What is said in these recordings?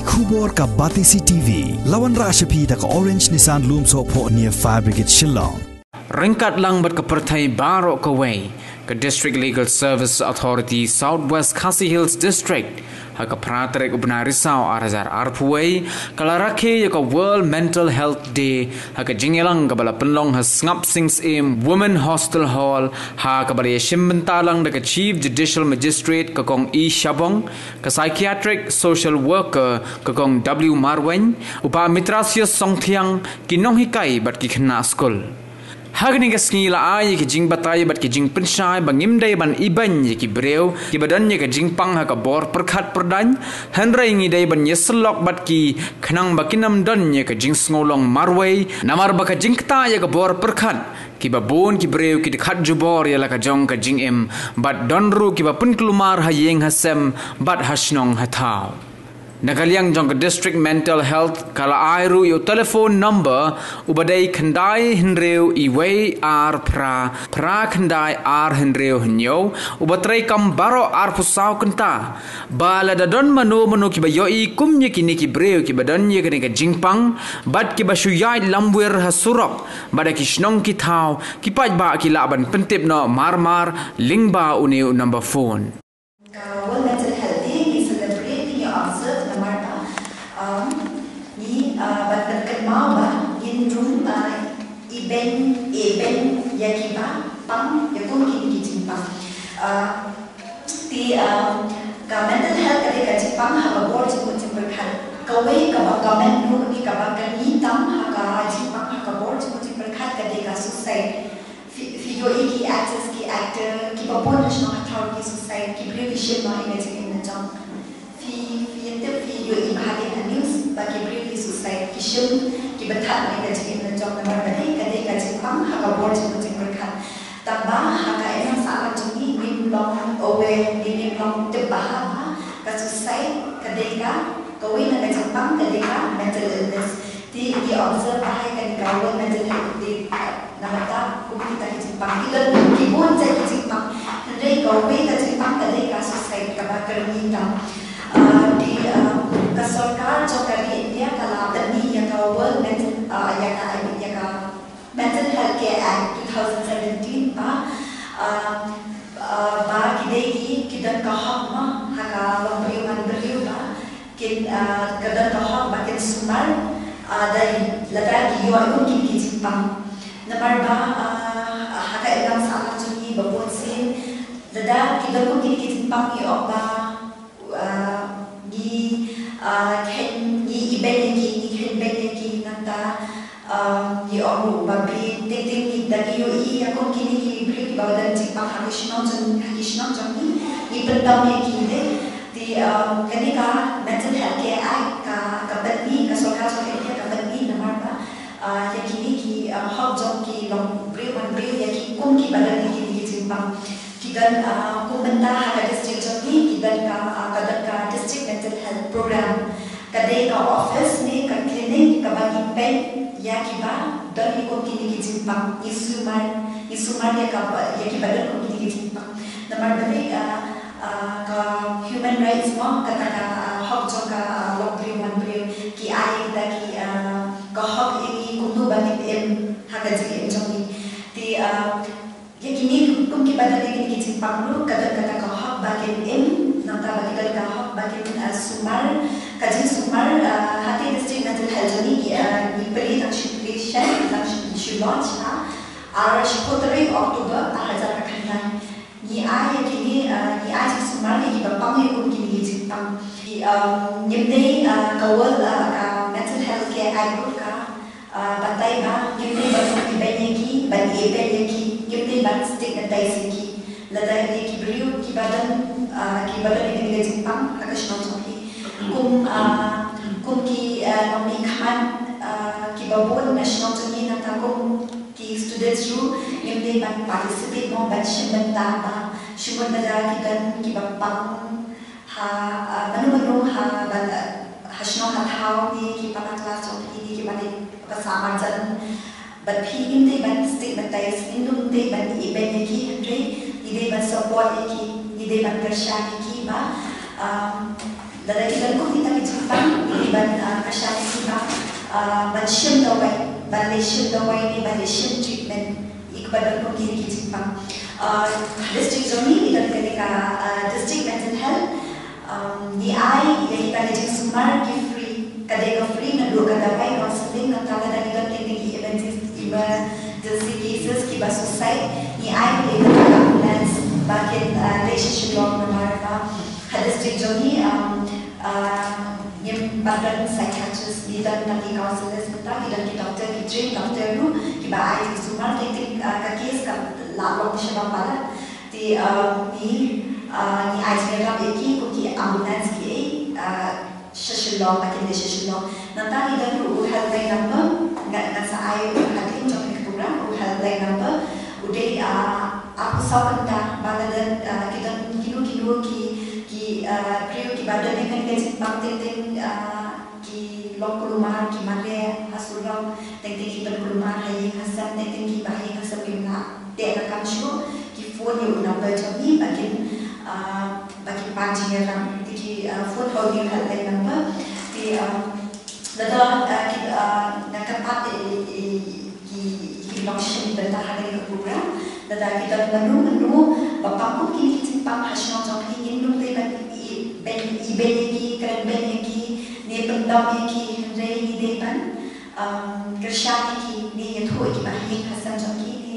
Khubor ka Batisi TV, lawan Rashapi da ka Orange Nissan Loom so po near Fire Brigade Shillong. Ringkat lang bat ka pertai Barok Kawai, ka District Legal Service Authority Southwest Khasi Hills District, haka pratrek ubna Risau arazar arpuai, kalarake ya ka World Mental Health Day, haka jingelang ka bala penlong has ngap sings im Women Hostel Hall, haka bala yashim bentalang da ka Chief Judicial Magistrate ka kong E Shabong, ka Psychiatric Social Worker ka kong W Marwen, upa mitrasya songtiang kinong hikai bat ki khna school. Hagni ka skila ay ki jing batay bat ki jing pensai bangim day ban iban ye ki breu ki badan ye ka jing pang ha ka bor perkhat perdan hanrai ngi day ban yeslok bat ki khnang bakinam don ye ka jing ngolong marway namar ba ka jing ta ye ka bor perkhat ki babon ki breu ki khat jubor ye la ka jong ka jing em bat donru ki ba pun klumar ha yeng hasem bat hasnong hathau. Nagaliang jong District Mental Health kala airu yo telephone number ubadai khandai hinreu iway ar pra khandai ar hinreu hinyo ubatrai kam baro ar pusau kenta bala da don mano ki ba yo i kumye kini ki breu ki badan ye kini ka jingpang bad ki ba shuyai lamwer hasurok bada ki shnong ki thau ki paj ba ki laban pentip no mar lingba uneu number phone. Eben yakiba pam yakun kini kijimpa ti ka mental health kade ka jipam ha board jipun berkhat kawai ka government nu ni ka kani tam ha ka jipam ha ka board jipun berkhat kade ka suicide video iki actors ki actor ki babon national authority suicide ki prevision no image in the jump fi yente video i bahagi news ba ki previous suicide ki shim ki bathat no image in the jump number bani kade ka jipam ha ka board jipun berkhat tambah haka enam saat juni nim long owe nim long tebah ka suicide kadeka kawin na jipam kadeka mental illness di observe bahai kan kawin mental health di namata kita jipam kita kibun saya jipam jadi kawin ka jipam kadeka suicide ka kerminta di ka sarkar jokari India kala tani ya ka world mental ya ka Mental Health Care Act 2017 ba kidegi kidan kahak ma haka lombriu man beriu ba kidan kahak bakin sumar dari ladar ki yo ayun ki jipang namar ba haka ilang sa juni babon sin ladar kidan ko ki jipang yo ba ni iben ki nanta di orang babi titik dari UI aku kini beri bawa dan jipang hakisnong jani di pertama kini di ketika mental health care act kabani kasolkar soalnya kabani nama apa yang kini ki hak jom ki long beri ya ki kum ki badan kini jipang kidan kumbenta hak district jani kidan ka district mental health program kadai ka office ni ka klinik ka bagi pen ya kiba dan ikut kini kijipang isumar ya kiba dan ikut kini kijipang nomor beri ka human rights mo kata ka hak jong ka lobri man beri ki ai da ki ka hak ini kundu bagi em hak jadi jong ni di ya kini kum kiba dan kini kijipang lu kata ka hak bagi em nanta bagi ka hak bagi sumar kaji sumar hati district mental health ni diberi notification launch September Oktober 2009 ni ai kini ni ai sumar ni bapang ni kini jipang nyemdei kawal ka mental health care act ka batai ba nyemdei basuk ibenya ki ban ibenya ki nyemdei ban stick dai siki ladai ni ki beriu ki badan ni jipang hakasnon kum ki nomi khan ki babon national tuni nata kum ki students ru yang they ban participate mo ban shimenta ba shimenta da ki dan ki bapang ha manu ha ban hashno ha thau ni ki pa class of ni ki ban kasama jan ban phi in they ban statement tais indum they ban iben ki andre ide ban support ki ide ban pressure ki ba Dari kita ko kita kijipang Banshim dawai, banleshim dawai ni banleshim treatment ikbadan ko kini kijipang. District zoni idan ketika district mental health ni ai yahi kalajing sumar ki free kadega free na dua kadawai counseling na tala dan idan teknik emergency cases ki ba suicide ni ai boleh ke ambulance bakin relationship law na marka district zoni yang badan psychiatrist dan nanti counselors tentang dan kita doktor kita train doktor lu kita ai sumar teknik kes kan lalu siapa pada di ni ai sekarang eki kuki ambulance ki session makin session nanti dan lu helpline number nggak sa ai hakim jom program helpline number udah aku sahaja pada dan kita kilo ki priu ki badan ni kan kita penting ki lokuluman ki mare hasulam penting ki lokuluman hai hasam penting ki bahi hasam kimna dia akan show ki phone yang number jami bagi pancing ram ki phone holding helpline number di dada nak tempat ki launching bertahan dengan program dada kita menu bapak pun kini simpang hasil jam ini belum ben ki keren ben ki ni pendam ki rei ni depan kerja ki ni yang thoi ki bahi hasan jam ki ni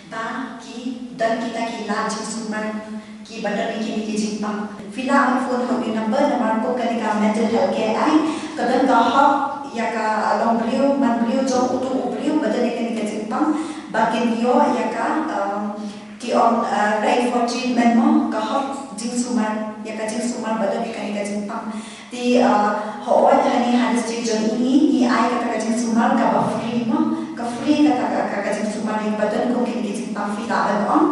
ba ki dan kita ki laj sumar ki badan ki ni simpang fila phone hot number nama ko ketika mental health care ai kadang kahap ya ka long beliau man beliau jauh untuk beliau badan ki ni simpang bagian dia ya ka ki on right for treatment mo kahap jing sumar ya ka jing sumar badan ki ni simpang di hawat hani hadis jing ini ni ai ka jing sumar ka ba free mo ka free ka jing sumar ni badan ko ki ni simpang fila ban on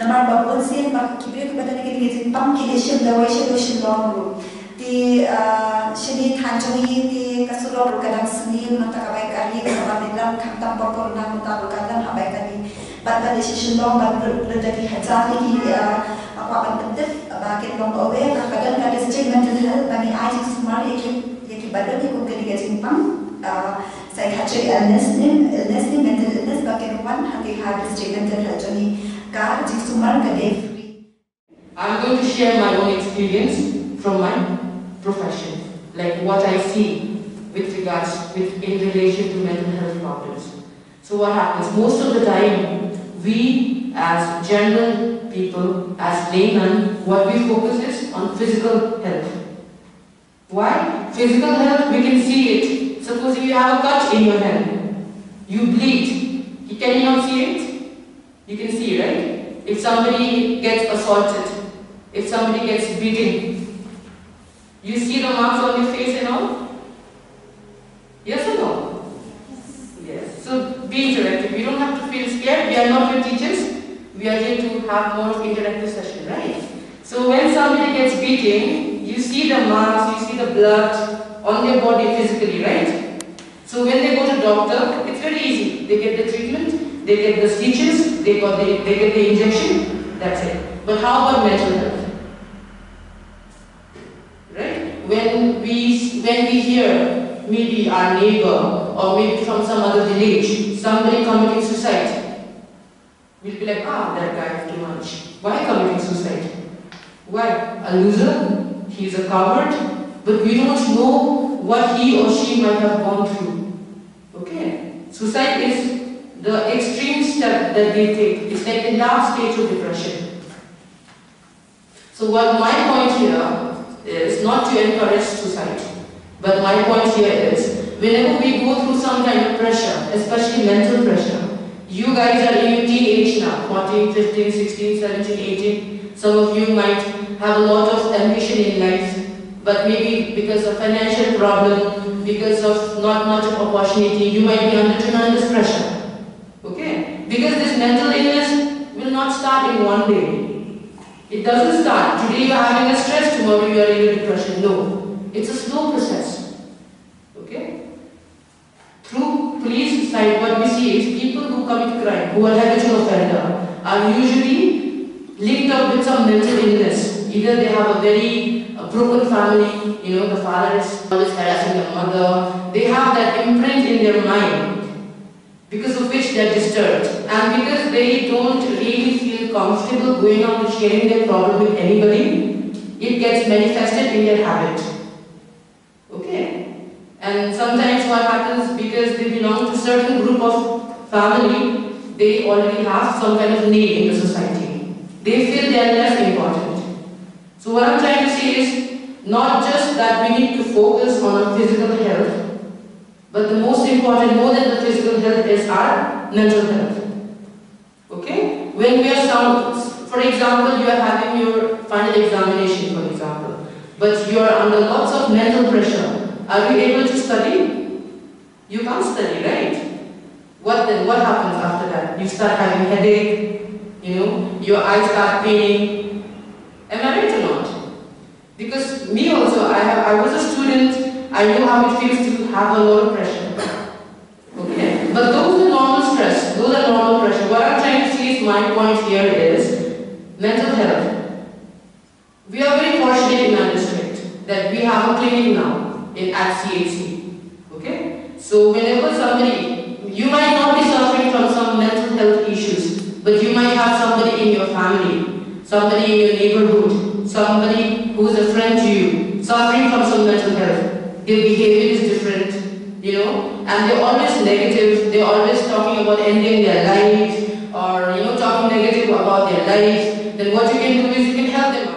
namar babon sen ba ki bi badan ki ni simpang ki lesion dawai solution long di sini tanjungi di kasulor kadang seni mata kabai kali sama bilang kantam pokok nam tahu kadang habai kali pada decision long berjadi hajar lagi apa penting bagian long aware kadang kadang sejak mental health bagi aja semua yang badan itu ketika simpang psychiatric illness ni mental illness bagian one hati hard sejak mental health jadi kar jik semua kadang I'm going to share my own experience from my profession, like what I see in relation to mental health problems. So what happens? Most of the time, we as general people, as laymen, what we focus is on physical health. Why? Physical health, we can see it. Suppose you have a cut in your hand, you bleed. Can you not see it? You can see, right? If somebody gets assaulted, if somebody gets beaten, you see the marks on your face and all? Yes or no? Yes. So be interactive. You don't have to feel scared. We are not your teachers. We are here to have more interactive session, right? So when somebody gets beaten, you see the marks, you see the blood on their body physically, right? So when they go to doctor, it's very easy. They get the treatment, they get the stitches, they get the injection, that's it. But how about mental health? When we hear maybe our neighbor or maybe from some other village, somebody committing suicide, we'll be like, that guy is too much. Why committing suicide? Why? A loser? He's a coward? But we don't know what he or she might have gone through. Okay? Suicide is the extreme step that they take. It's like the last stage of depression. So what my point here is not to encourage suicide, but my point here is whenever we go through some kind of pressure, especially mental pressure, you guys are in your teenage now, 14, 15, 16, 17, 18, some of you might have a lot of ambition in life, but maybe because of financial problem, because of not much of opportunity, you might be under tremendous pressure. Okay? Because this mental illness will not start in one day. It doesn't start. Today you are having a stress, tomorrow you are in a depression. No. It's a slow process. Okay? Through police side, what we see is people who commit crime, who are habitual offender, are usually linked up with some mental illness. Either they have a very broken family, the father is always harassing the mother. They have that imprint in their mind, because of which they are disturbed. And because they don't really feel comfortable going on to sharing their problem with anybody, it gets manifested in their habit. Okay? And sometimes what happens, because they belong to a certain group of family, they already have some kind of need in the society. They feel they are less important. So what I'm trying to say is, not just that we need to focus on our physical health, but the most important, more than the physical health, is our mental health. Okay? When we are sound, for example, you are having your final examination, for example, but you are under lots of mental pressure. Are you able to study? You can't study, right? What then? What happens after that? You start having headache, your eyes start paining. Am I right or not? Because me also, I was a student, I know how it feels to have a lot of pressure. Okay? But those are normal stress, those are normal pressure. What I'm trying to say is, my point here is mental health. We are very fortunate in our district that we have a clinic now at CHC. Okay? So whenever somebody, you might not be suffering from some mental health issues, but you might have somebody in your family, somebody in your neighborhood, somebody who is a friend to you, suffering from some mental health. Their behavior is different, and they're always negative, they're always talking about ending their lives, or talking negative about their lives. Then what you can do is you can help them out.